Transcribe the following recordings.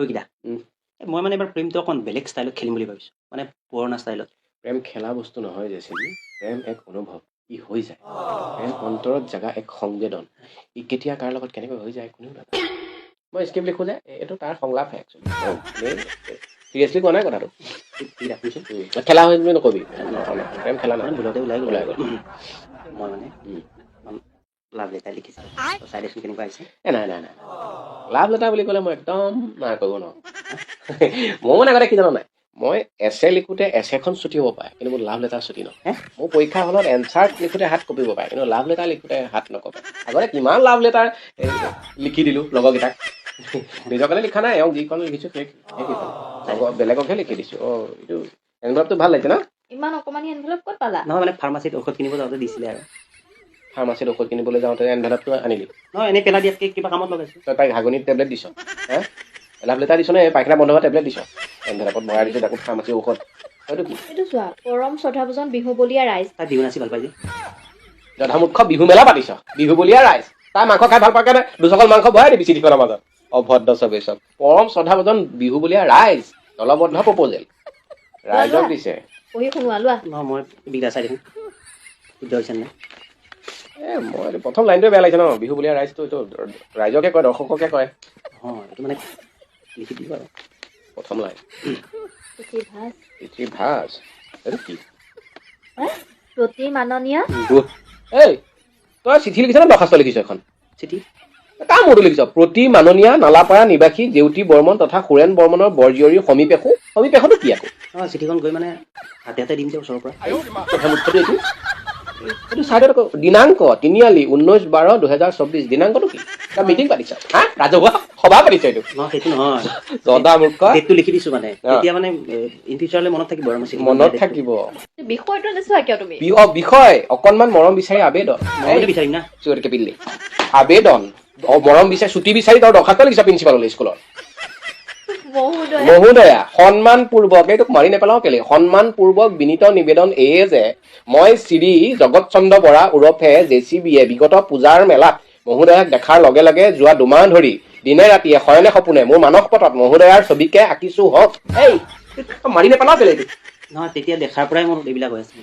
কিটা মই মানে এবাৰ প্ৰেমটো অকণ বেলেগ ষ্টাইলত খেলিম বুলি ভাবিছোঁ মানে পুৰণা ষ্টাইলত প্ৰেম খেলা বস্তু নহয় জেচিবি প্ৰেম এক অনুভৱ ই হৈ যায় প্ৰেম অন্তৰত জাগা এক সংবেদন ই কেতিয়া কাৰ লগত কেনেকৈ হৈ যায় কোনেও নাজানে মই স্ক্ৰিপ্ট লিখোঁ যে এইটো তাৰ সংলাপহে চিৰিয়াছলি কোৱা নাই কথাটো কিটা শুনিছোঁ খেলা হয় বুলি নকবি প্ৰেম খেলা নাই মানে ভুলতে ওলাই ওলাই গ'ল মই মানে লাভ লেটাৰ লিখিছিলোঁ চাই দেচোন কেনেকুৱা আহিছে নাই নাই নাই লাভ লেটাৰ বুলি ক'লে মই একদম নাই কৰিব নোৱাৰোঁ মই মানে আগতে কি জানো নাই মই এছে লিখোঁতে এছেখন ছুটি হ'ব পাৰে কিন্তু মোৰ লাভ লেটাৰ ছুটি নহয় মোৰ পৰীক্ষা হলত এনচাৰ লিখোঁতে হাত কঁপিব পাৰে কিন্তু লাভ লেটাৰ লিখোঁতে হাত নকঁপে আগতে কিমান লাভ লেটাৰ লিখি দিলোঁ লগৰকেইটাক নিজৰ কাৰণে লিখা নাই এওঁক যিখন লিখিছোঁ সেইকেইখন বেলেগকহে লিখি দিছোঁ অঁ এইটো এনভেলপটো ভাল লাগিছে ন ইমান অকমানি এনভেলপ ক'ত পালা নহয় মানে ফাৰ্মাচীত ঔষধ কিনিব যাওঁতে দিছিলে আৰু ফাৰ্মাচীত ঔষধ কিনিবলৈ যাওঁতে এনভেলপটো আনিলি নহয় এনেই পেলাই দিয়াতকৈ কিবা কামত লগাইছোঁ তই তাইক হাগনিত টেবলেট দিছ হা লাভ লেটাৰ দিছ নে পাইখানা বন্ধ হোৱা টেবলেট দিছ এনভেলপত ভৰাই দিছোঁ তাকো ফাৰ্মাচী ঔষধ হয়তো কি এইটো চোৱা পৰম শ্ৰদ্ধাভোজন বিহুবলীয়া ৰাইজ তাই বিহু নাচি ভাল পাই যে জধামুখ্য বিহু মেলা পাতিছ বিহুবলীয়া ৰাইজ তাই মাংস খাই ভাল পাই কাৰণে দুচকল মাংস ভৰাই দিবি চিঠিখনৰ মাজত অভদ্ৰ চবেই চব পৰম শ্ৰদ্ধাভোজন বিহুবলীয়া ৰাইজ দলবদ্ধ প্ৰপ'জেল ৰাইজক দিছে পঢ়ি শুনোৱা লোৱা নহয় মই বিঘা চাই দেখোন শুদ্ধ হৈছে নাই মই প্ৰথম লাইনটোৱে বেয়া লাগিছে ন বিহুবলীয়া ৰাইজটো এইটো ৰাইজকে কয় দৰ্শককে কয় অঁ এইটো মানে লিখি দিলোঁ আৰু প্ৰথম লাইন চিঠি ভাজ চিঠি ভাজ এইটো কি প্ৰতি মাননীয় এই তই চিঠি লিখিছ নে দৰ্খাস্ত লিখিছ এখন চিঠি কাৰ মূৰটো লিখিছ প্ৰতি মাননীয়া নালাপাৰা নিবাসী জেউতী বৰ্মন তথা সুৰেণ বৰ্মনৰ বৰজীয়ৰী সমীপেশতো কি আকৌ অঁ চিঠিখন গৈ মানে হাতে হাতে দিম যে ওচৰৰ পৰা কথামুখ্যটো এইটো এইটো চাইডত আকৌ দিনাংক 3/12/2024 দিনাংকটো কি এটা মিটিং পাতিছ হা ৰাজহুৱা সভা পাতিছ এইটো নহয় সেইটো নহয় জধামুখ্য ডেটটো লিখি দিছোঁ মানে তেতিয়া মানে ইন ফিউচাৰলৈ মনত থাকিব আৰু মনত থাকিব বিষয়টো নোচোৱা কিয় তুমি বিষয় অকণমান মৰম বিচাৰি আবেদন মইতো বিচাৰিম না চিঞৰকে পিল্লি আবেদন মৰম বিচাৰি ছুটি বিচাৰি তই দৰ্খাস্ত লিখিছ প্ৰিন্সিপাললৈ স্কুলত মহোদয়া সন্মানপূৰ্বক এইটোক মাৰি নেপেলাও কেলে সন্মানপূৰ্বক বিনীত নিবেদন এয়ে যে মই শ্ৰী জগত চন্দ্ৰ বৰা ওৰফে জেচিবিয়ে বিগত পূজাৰ মেলাত মহোদয়াক দেখাৰ লগে লগে যোৱা দুমাহ ধৰি দিনে ৰাতিয়ে শয়নে সপোনে মোৰ মানস পটত মহোদয়াৰ ছবিকে আঁকিছো হওক এই মাৰি নেপেলাও কেলে এইটো নহয় তেতিয়া দেখাৰ পৰাই মোৰ এইবিলাক হৈ আছে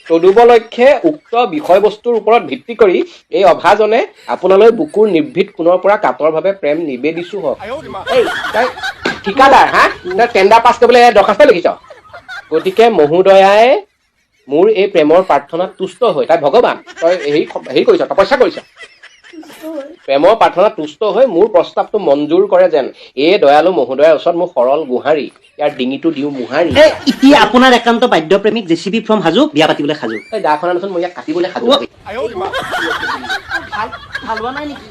তদুপলক্ষে উক্ত বিষয়বস্তুৰ ওপৰত ভিত্তি কৰি এই অভাজনে আপোনালৈ বুকুৰ নিৰ্ভীত কোণৰ পৰা কাতৰভাৱে প্ৰেম নিবেদিছো হওক এই তই ঠিকাদাৰ হা তই টেণ্ডাৰ পাছ কৰিবলৈ দৰ্খাস্ত লিখিছ গতিকে মহোদয়াই মোৰ এই প্ৰেমৰ প্ৰাৰ্থনাত তুষ্ট হৈ তাই ভগৱান তই হেৰি কৰিছ তপস্যা কৰিছ প্ৰেমৰ প্ৰাৰ্থনাত তুষ্ট হৈ মোৰ প্ৰস্তাৱটো মঞ্জুৰ কৰে যেন এই দয়ালু মহোদয়াৰ ওচৰত মোৰ সৰল গোহাৰি ইয়াৰ ডিঙিটো দিওঁ মোহাৰি এতিয়া আপোনাৰ একান্ত বাদ্যপ্ৰেমিক জেচিবি ফ্ৰম হাজো বিয়া পাতিবলৈ সাজু দাখনাচোন মই ইয়াক কাটিবলৈ সাজু ভাল হোৱা নাই নেকি